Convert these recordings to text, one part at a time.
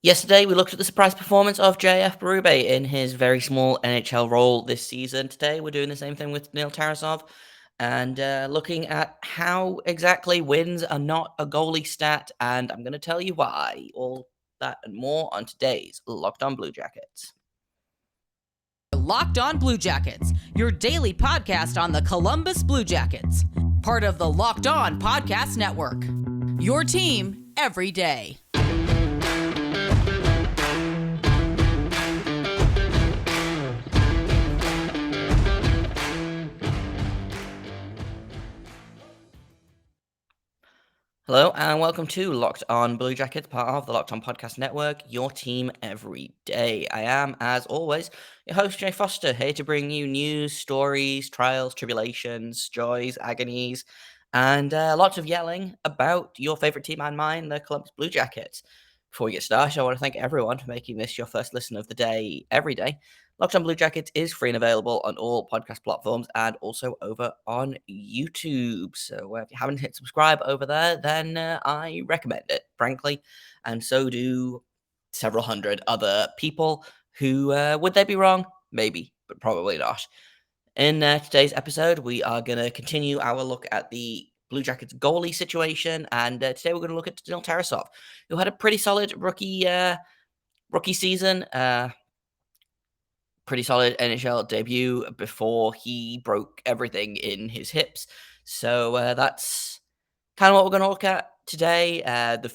Yesterday, we looked at the surprise performance of JF Berube in his very small NHL role this season. Today, we're doing the same thing with Neil Tarasov and looking at how exactly wins are not a goalie stat. And I'm going to tell you why. All that and more on today's Locked On Blue Jackets. Locked On Blue Jackets, your daily podcast on the Columbus Blue Jackets, part of the Locked On Podcast Network. Your team every day. Hello and welcome to Locked On Blue Jackets, part of the Locked On Podcast Network, your team every day. I am, as always, your host, Jay Foster, here to bring you news, stories, trials, tribulations, joys, agonies, and lots of yelling about your favorite team and mine, the Columbus Blue Jackets. Before we get started, I want to thank everyone for making this your first listen of the day every day. Locked On Blue Jackets is free and available on all podcast platforms and also over on YouTube. So if you haven't hit subscribe over there, then I recommend it, frankly. And so do several hundred other people who, would they be wrong? Maybe, but probably not. In today's episode, we are going to continue our look at the Blue Jackets goalie situation. And today we're going to look at Daniil Tarasov, who had a pretty solid rookie season. Pretty solid NHL debut before he broke everything in his hips. So that's kind of what we're going to look at today. The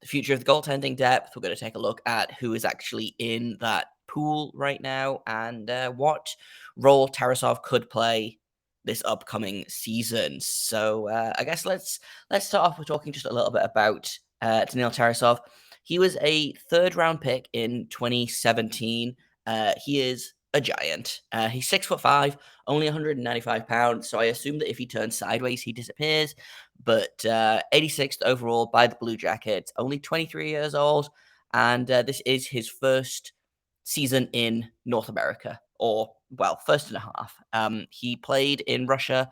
future of the goaltending depth. We're going to take a look at who is actually in that pool right now and what role Tarasov could play this upcoming season. So I guess let's start off with talking just a little bit about Daniil Tarasov. He was a third round pick in 2017. He is a giant. He's 6'5", only 195 pounds. So I assume that if he turns sideways, he disappears. But 86th overall by the Blue Jackets, only 23 years old, and this is his first season in North America, or well, first and a half. He played in Russia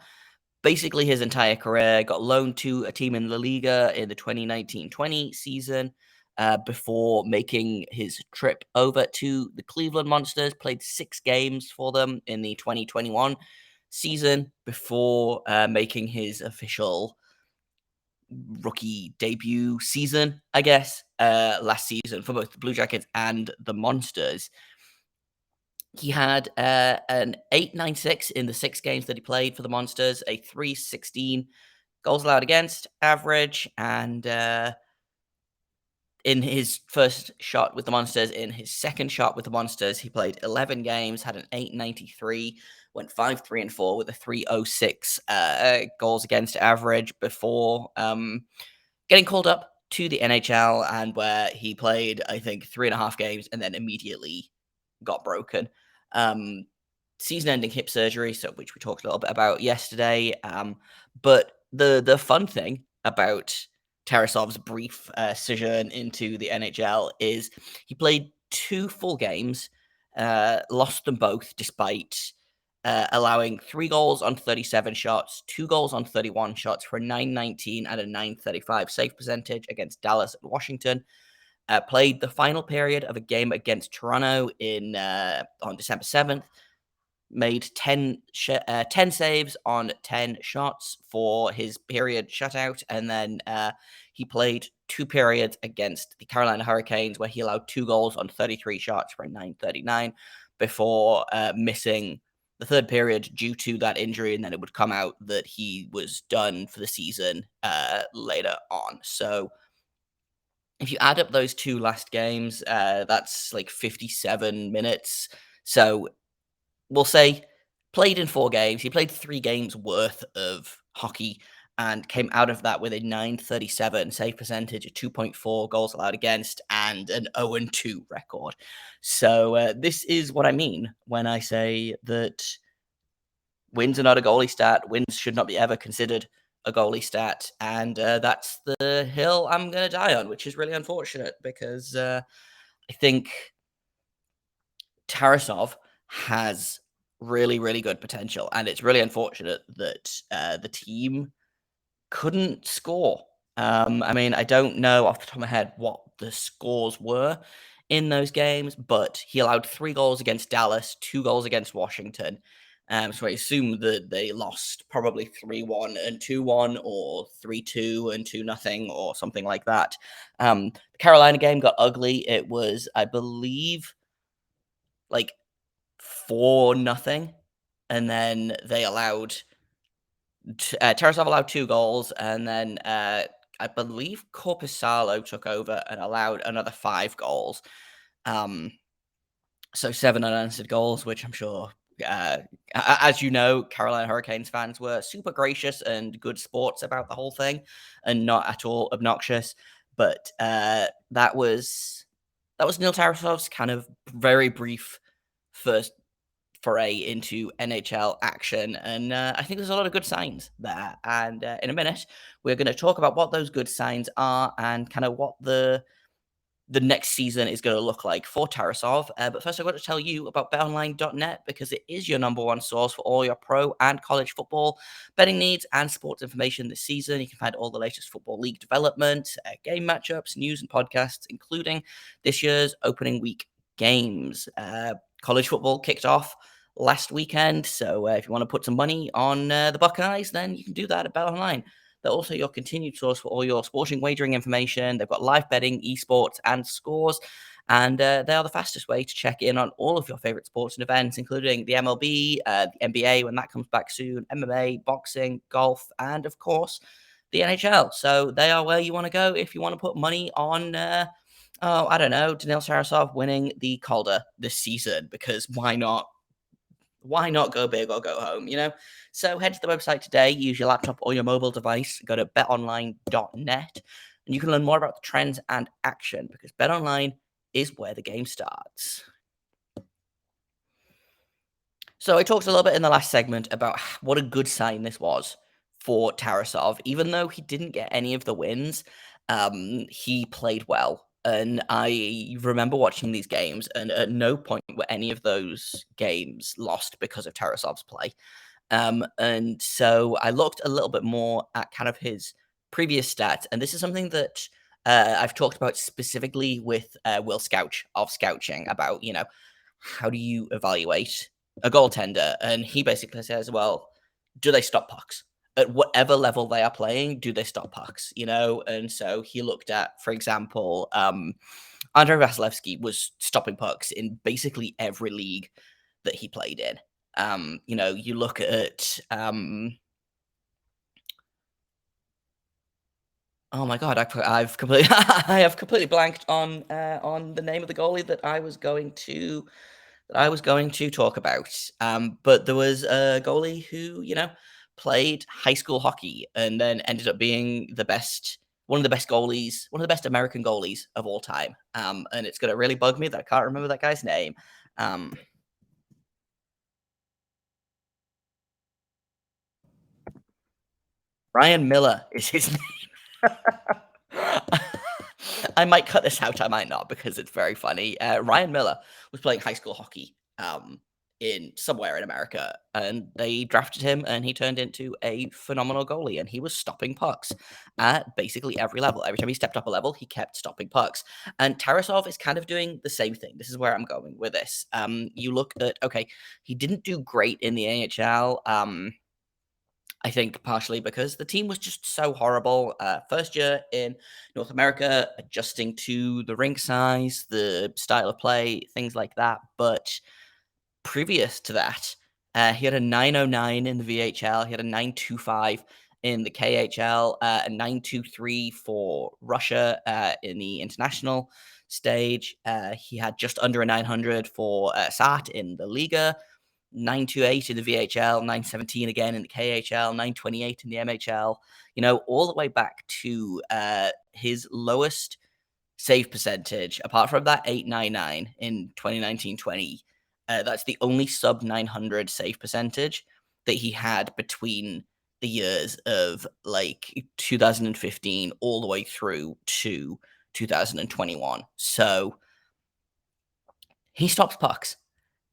basically his entire career. Got loaned to a team in La Liga in the 2019-20 season. Before making his trip over to the Cleveland Monsters, played 6 games for them in the 2021 season before making his official rookie debut season, I guess, last season for both the Blue Jackets and the Monsters. He had an 8.96 in the 6 games that he played for the Monsters, a 3.16 goals allowed against average, and in his first shot with the Monsters, in his second shot with the Monsters, he played 11 games, had an 8.93, went 5-3-4 with a 3.06 goals against average before getting called up to the NHL, and where he played, I think, 3.5 games and then immediately got broken. Season-ending hip surgery, so which we talked a little bit about yesterday. But the fun thing about Tarasov's brief sojourn into the NHL is he played 2 full games, lost them both despite allowing 3 goals on 37 shots, 2 goals on 31 shots for a 919 and a 935 save percentage against Dallas and Washington. Played the final period of a game against Toronto on December 7th. Made 10 saves on 10 shots for his period shutout. And then he played 2 periods against the Carolina Hurricanes where he allowed 2 goals on 33 shots for a 939 before missing the third period due to that injury. And then it would come out that he was done for the season later on. So if you add up those 2 last games, that's like 57 minutes. So we'll say played in 4 games. He played 3 games worth of hockey and came out of that with a 937 save percentage, a 2.4 goals allowed against, and an 0-2 record. So this is what I mean when I say that wins are not a goalie stat. Wins should not be ever considered a goalie stat. And that's the hill I'm going to die on, which is really unfortunate because I think Tarasov has really, really good potential. And it's really unfortunate that the team couldn't score I mean, I don't know off the top of my head what the scores were in those games, but he allowed 3 goals against Dallas, 2 goals against Washington. So I assume that they lost probably 3-1 and 2-1 or 3-2 and 2-0 or something like that. The Carolina game got ugly. It was, I believe, like 4-0, and then they allowed Tarasov allowed 2 goals, and then, I believe Korpisalo took over and allowed another 5 goals. Um, so 7 unanswered goals, which I'm sure, uh, as you know, Carolina Hurricanes fans were super gracious and good sports about the whole thing and not at all obnoxious. But, that was Neil Tarasov's kind of very brief first foray into NHL action. And I think there's a lot of good signs there. And in a minute, we're going to talk about what those good signs are and kind of what the next season is going to look like for Tarasov. But first, I've got to tell you about betonline.net because it is your number one source for all your pro and college football betting needs and sports information this season. You can find all the latest football league development, game matchups, news, and podcasts, including this year's opening week games. College football kicked off last weekend, so if you want to put some money on the Buckeyes, then you can do that at BetOnline. They're also your continued source for all your sporting wagering information. They've got live betting, esports, and scores. And they are the fastest way to check in on all of your favorite sports and events, including the MLB, the NBA when that comes back soon, MMA, boxing, golf, and of course, the NHL. So they are where you want to go if you want to put money on, I don't know, Daniil Tarasov winning the Calder this season, because why not? Why not go big or go home, you know? So head to the website today, use your laptop or your mobile device, go to betonline.net, and you can learn more about the trends and action because BetOnline is where the game starts. So I talked a little bit in the last segment about what a good sign this was for Tarasov. Even though he didn't get any of the wins, he played well. And I remember watching these games, and at no point were any of those games lost because of Tarasov's play. And so I looked a little bit more at kind of his previous stats, and this is something that I've talked about specifically with Will Scouch of Scouching about, how do you evaluate a goaltender? And he basically says, well, do they stop pucks? At whatever level they are playing, do they stop pucks? And so he looked at, for example, Andrei Vasilevsky was stopping pucks in basically every league that he played in. You look at oh my god, I've completely I have completely blanked on the name of the goalie that I was going to talk about. But there was a goalie who, played high school hockey and then ended up being one of the best goalies, one of the best American goalies of all time. And it's gonna really bug me that I can't remember that guy's name. Um, Ryan Miller is his name. I might cut this out, I might not, because it's very funny. Ryan Miller was playing high school hockey in somewhere in America, and they drafted him, and he turned into a phenomenal goalie, and he was stopping pucks at basically every level. Every time he stepped up a level, he kept stopping pucks. And Tarasov is kind of doing the same thing. This is where I'm going with this. You look at, okay, he didn't do great in the AHL. I think partially because the team was just so horrible. First year in North America, adjusting to the rink size, the style of play, things like that. But previous to that, he had a 909 in the VHL, he had a 925 in the KHL, a 923 for Russia in the international stage. He had just under a 900 for SAT in the Liga. 928 in the VHL, 917 again in the KHL, 928 in the MHL, all the way back to his lowest save percentage, apart from that 899 in 2019-20. That's the only sub 900 save percentage that he had between the years of like 2015 all the way through to 2021. So he stops pucks.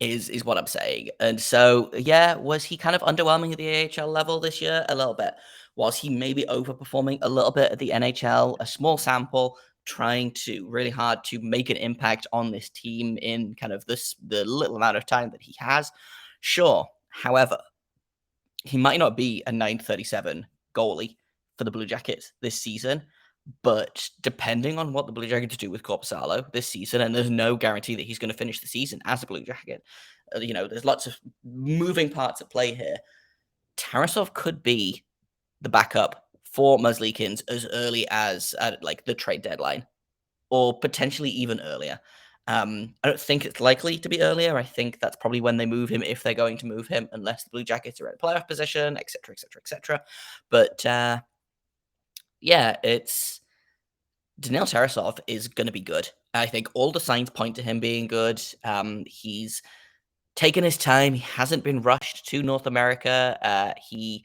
is what I'm saying. And so, yeah, was he kind of underwhelming at the AHL level this year? A little bit. Was he maybe overperforming a little bit at the NHL? A small sample, trying to really hard to make an impact on this team in kind of the little amount of time that he has. Sure. However, he might not be a 937 goalie for the Blue Jackets this season. But depending on what the Blue Jackets do with Korpisalo this season, and there's no guarantee that he's going to finish the season as a Blue Jacket, there's lots of moving parts at play here. Tarasov could be the backup for Merzlikins as early as like the trade deadline, or potentially even earlier. I don't think it's likely to be earlier. I think that's probably when they move him, if they're going to move him, unless the Blue Jackets are at a playoff position, etc., etc., etc. But yeah, it's Daniil Tarasov is going to be good. I think all the signs point to him being good. He's taken his time. He hasn't been rushed to North America. He,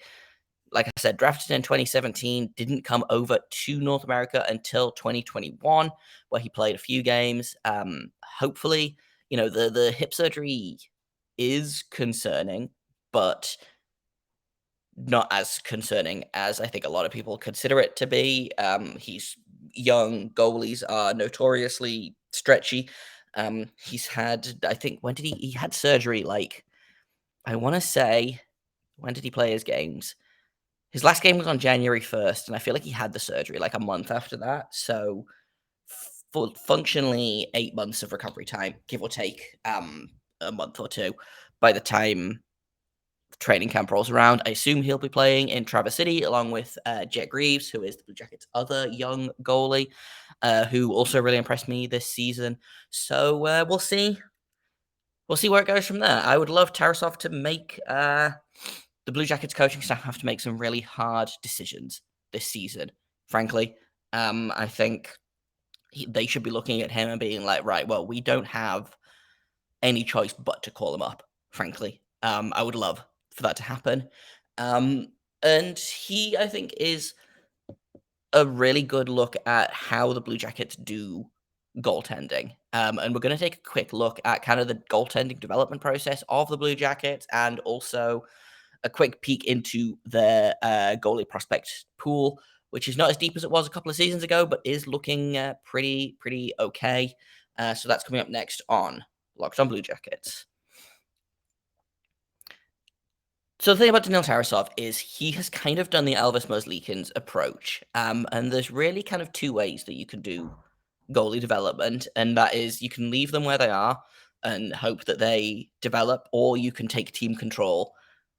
like I said, drafted in 2017, didn't come over to North America until 2021, where he played a few games. Hopefully, the hip surgery is concerning, but not as concerning as I think a lot of people consider it to be. He's young. Goalies are notoriously stretchy. He's had, I think, when did he had surgery? Like, I want to say, when did he play his games? His last game was on January 1st, and I feel like he had the surgery like a month after that. So, functionally, 8 months of recovery time, give or take a month or two, by the time training camp rolls around. I assume he'll be playing in Traverse City along with Jet Greaves, who is the Blue Jackets' other young goalie, who also really impressed me this season. So we'll see. We'll see where it goes from there. I would love Tarasov to make the Blue Jackets coaching staff have to make some really hard decisions this season. Frankly, I think they should be looking at him and being like, right, well, we don't have any choice but to call him up. Frankly, I would love for that to happen. And he, I think, is a really good look at how the Blue Jackets do goaltending. And we're going to take a quick look at kind of the goaltending development process of the Blue Jackets, and also a quick peek into their goalie prospect pool, which is not as deep as it was a couple of seasons ago, but is looking pretty okay. So that's coming up next on Locked On Blue Jackets. So the thing about Daniil Tarasov is he has kind of done the Elvis Merzlikins approach, and there's really kind of two ways that you can do goalie development, and that is you can leave them where they are and hope that they develop, or you can take team control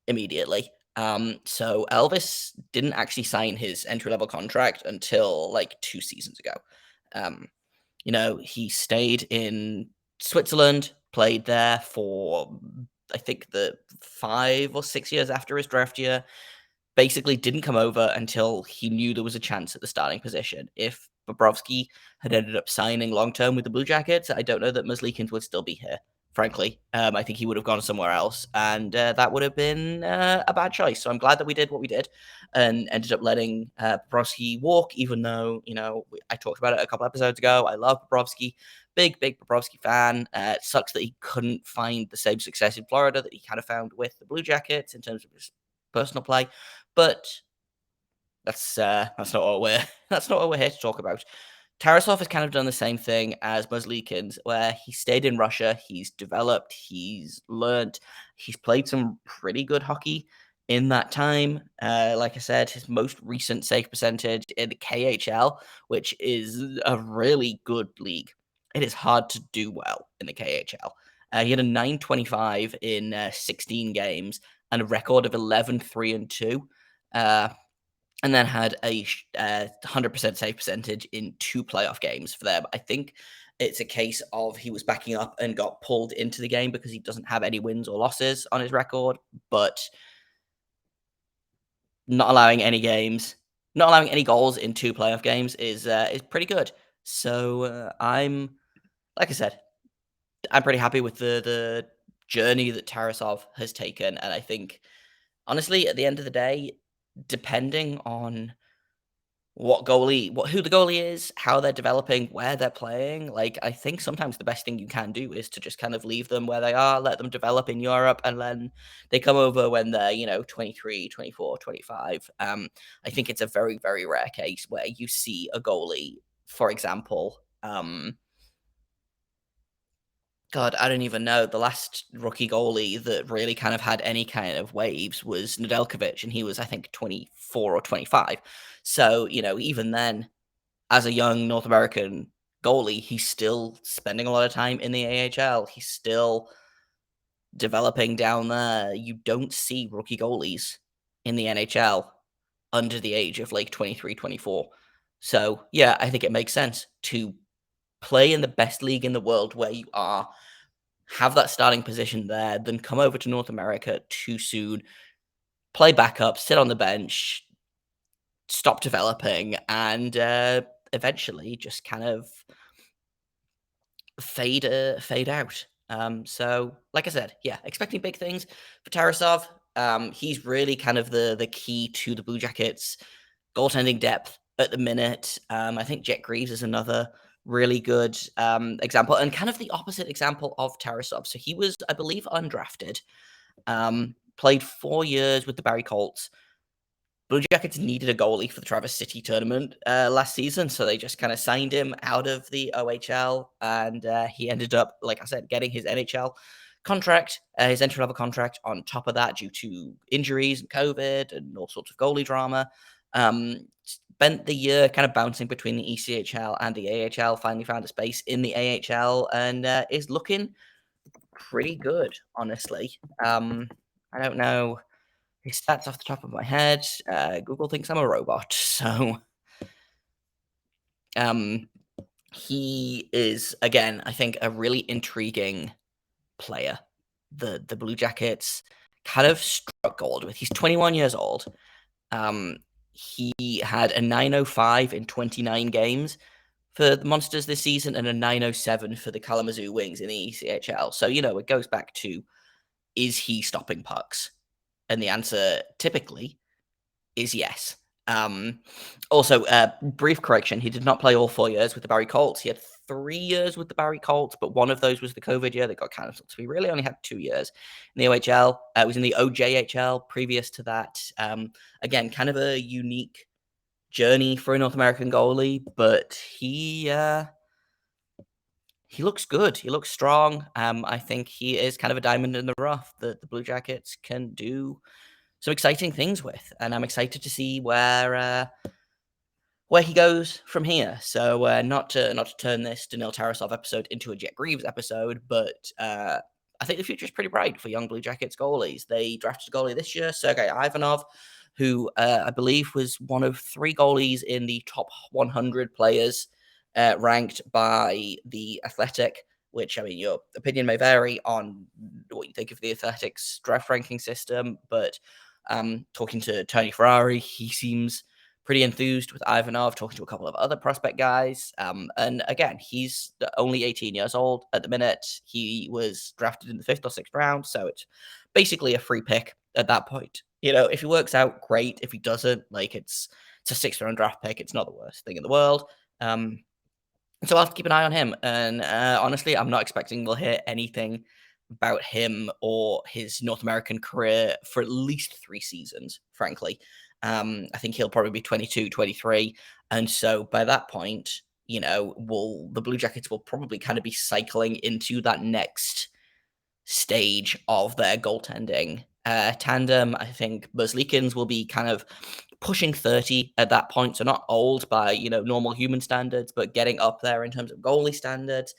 immediately. So Elvis didn't actually sign his entry level contract until like 2 seasons ago. Um, he stayed in Switzerland, played there for I think the 5 or 6 years after his draft year. Basically didn't come over until he knew there was a chance at the starting position. If Bobrovsky had ended up signing long term with the Blue Jackets, I don't know that Merzlikins would still be here. Frankly, I think he would have gone somewhere else, and that would have been a bad choice. So I'm glad that we did what we did, and ended up letting Bobrovsky walk. Even though I talked about it a couple episodes ago, I love Bobrovsky, big Bobrovsky fan. It sucks that he couldn't find the same success in Florida that he kind of found with the Blue Jackets in terms of his personal play, but that's not what we're that's not what we're here to talk about. Tarasov has kind of done the same thing as Merzlikins, where he stayed in Russia, he's developed, he's learned, he's played some pretty good hockey in that time. Like I said, his most recent save percentage in the KHL, which is a really good league. It is hard to do well in the KHL. He had a 925 in 16 games and a record of 11-3-2. And then had a 100% save percentage in 2 playoff games for them. I think it's a case of he was backing up and got pulled into the game because he doesn't have any wins or losses on his record, but not allowing any goals in 2 playoff games is pretty good. So like I said, I'm pretty happy with the journey that Tarasov has taken, and I think honestly, at the end of the day, depending on who the goalie is, how they're developing, where they're playing. Like, I think sometimes the best thing you can do is to just kind of leave them where they are, let them develop in Europe, and then they come over when they're, 23, 24, 25. I think it's a very, very rare case where you see a goalie, for example, God, I don't even know. The last rookie goalie that really kind of had any kind of waves was Nedeljkovic, and he was, I think, 24 or 25. So, even then, as a young North American goalie, he's still spending a lot of time in the AHL. He's still developing down there. You don't see rookie goalies in the NHL under the age of like 23, 24. So, yeah, I think it makes sense to play in the best league in the world where you are, have that starting position there, then come over to North America too soon, play backup, sit on the bench, stop developing, and eventually just kind of fade out. So like I said, yeah, expecting big things for Tarasov. He's really kind of the key to the Blue Jackets goaltending depth at the minute. I think Jet Greaves is another really good example, and kind of the opposite example of Tarasov. So he was, I believe, undrafted. Played 4 years with the Barrie Colts. Blue Jackets needed a goalie for the Traverse City tournament last season, so they just kind of signed him out of the OHL, and he ended up, like I said, getting his NHL contract, his entry-level contract on top of that due to injuries and COVID and all sorts of goalie drama. Spent the year kind of bouncing between the ECHL and the AHL, finally found a space in the AHL, and is looking pretty good, honestly. I don't know his stats off the top of my head. Google thinks I'm a robot, so um, he is again, I think, a really intriguing player. The Blue Jackets kind of struck gold with. He's 21 years old. He had a 905 in 29 games for the Monsters this season and a 907 for the Kalamazoo Wings in the ECHL. So, it goes back to, is he stopping pucks? And the answer typically is yes. Also, brief correction, he did not play all 4 years with the Barrie Colts. He had 3 years with the Barrie Colts, but one of those was the COVID year that got cancelled. So he really only had 2 years in the OHL. Was in the OJHL previous to that. Again, kind of a unique journey for a North American goalie, but he looks good. He looks strong. I think he is kind of a diamond in the rough that the Blue Jackets can do some exciting things with, and I'm excited to see where he goes from here. So not to turn this Daniil Tarasov episode into a Jet Greaves episode, but I think the future is pretty bright for young Blue Jackets goalies. They drafted a goalie this year, Sergei Ivanov, who I believe was one of 3 goalies in the top 100 players ranked by The Athletic, which, I mean, your opinion may vary on what you think of The Athletic's draft ranking system, but talking to Tony Ferrari, he seems pretty enthused with Ivanov, talking to a couple of other prospect guys. And again, he's only 18 years old at the minute. He was drafted in the 5th or 6th round, so it's basically a free pick at that point. If he works out, great. If he doesn't, like, it's a 6th round draft pick. It's not the worst thing in the world. So I'll have to keep an eye on him. And honestly, I'm not expecting we'll hear anything about him or his North American career for at least 3 seasons, frankly. I think he'll probably be 22, 23. And so by that point, the Blue Jackets will probably kind of be cycling into that next stage of their goaltending tandem. I think Merzlikins will be kind of pushing 30 at that point, so not old by normal human standards, but getting up there in terms of goalie standards.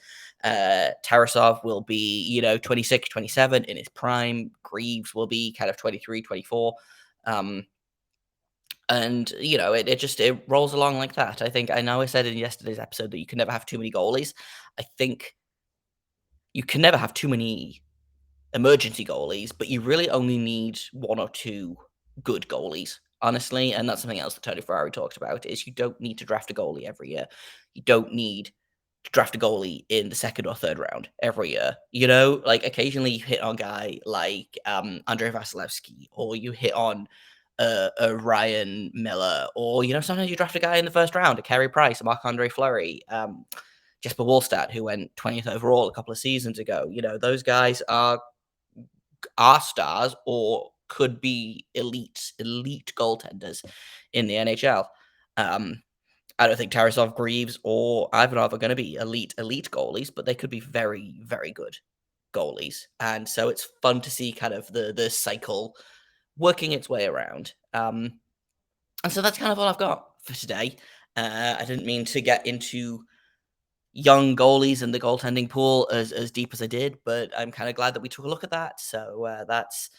Tarasov will be 26, 27 in his prime. Greaves will be kind of 23, 24. And it rolls along like that. I know I said in yesterday's episode that you can never have too many goalies. I think you can never have too many emergency goalies, but you really only need 1 or 2 good goalies, honestly. And that's something else that Tony Ferrari talked about, is you don't need to draft a goalie every year. You don't need to draft a goalie in the 2nd or 3rd round every year. Like occasionally you hit on a guy like Andrei Vasilevsky, or you hit on a Ryan Miller, or sometimes you draft a guy in the first round, a Carey Price, a Marc-Andre Fleury, Jesper Wallstedt, who went 20th overall a couple of seasons ago. Those guys are stars or could be elite goaltenders in the NHL. I don't think Tarasov, Greaves, or Ivanov are going to be elite goalies, but they could be very, very good goalies. And so it's fun to see kind of the cycle working its way around. And so that's kind of all I've got for today. I didn't mean to get into young goalies in the goaltending pool as deep as I did, but I'm kind of glad that we took a look at that. So that's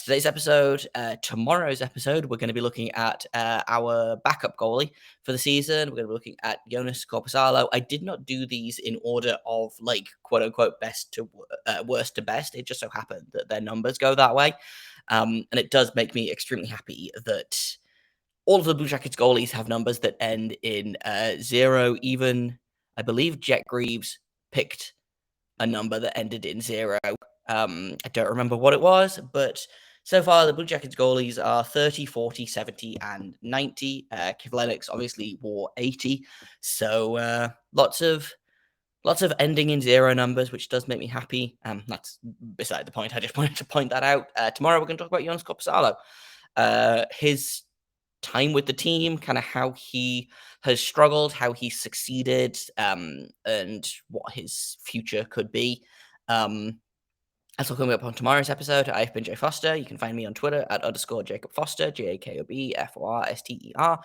today's episode. Tomorrow's episode, we're going to be looking at our backup goalie for the season. We're going to be looking at Jonas Korpisalo. I did not do these in order of quote unquote best to worst to best. It just so happened that their numbers go that way, and it does make me extremely happy that all of the Blue Jackets goalies have numbers that end in 0. Even I believe Jet Greaves picked a number that ended in 0. I don't remember what it was, but so far the Blue Jackets goalies are 30, 40, 70, and 90. Kivlenix obviously wore 80. So lots of ending in 0 numbers, which does make me happy. That's beside the point. I just wanted to point that out. Tomorrow we're going to talk about Jonas Korpisalo. His time with the team, kind of how he has struggled, how he succeeded, and what his future could be. That's all coming up on tomorrow's episode. I've been Jay Foster. You can find me on Twitter at _Jacob Foster, JAKOBFORSTER.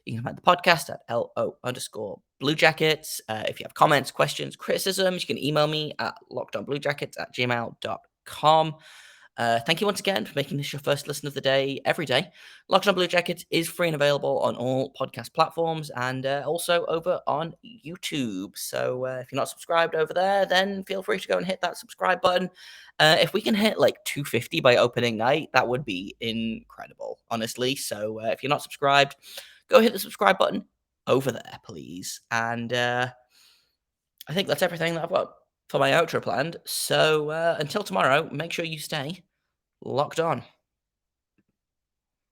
You can find the podcast at LO_Blue Jackets. If you have comments, questions, criticisms, you can email me at lockedonbluejackets@gmail.com. Thank you once again for making this your first listen of the day every day. Locked on Blue Jackets is free and available on all podcast platforms and also over on YouTube. So if you're not subscribed over there, then feel free to go and hit that subscribe button. If we can hit 250 by opening night, that would be incredible, honestly. So if you're not subscribed, go hit the subscribe button over there, please. And I think that's everything that I've got for my outro planned. So until tomorrow, make sure you stay locked on.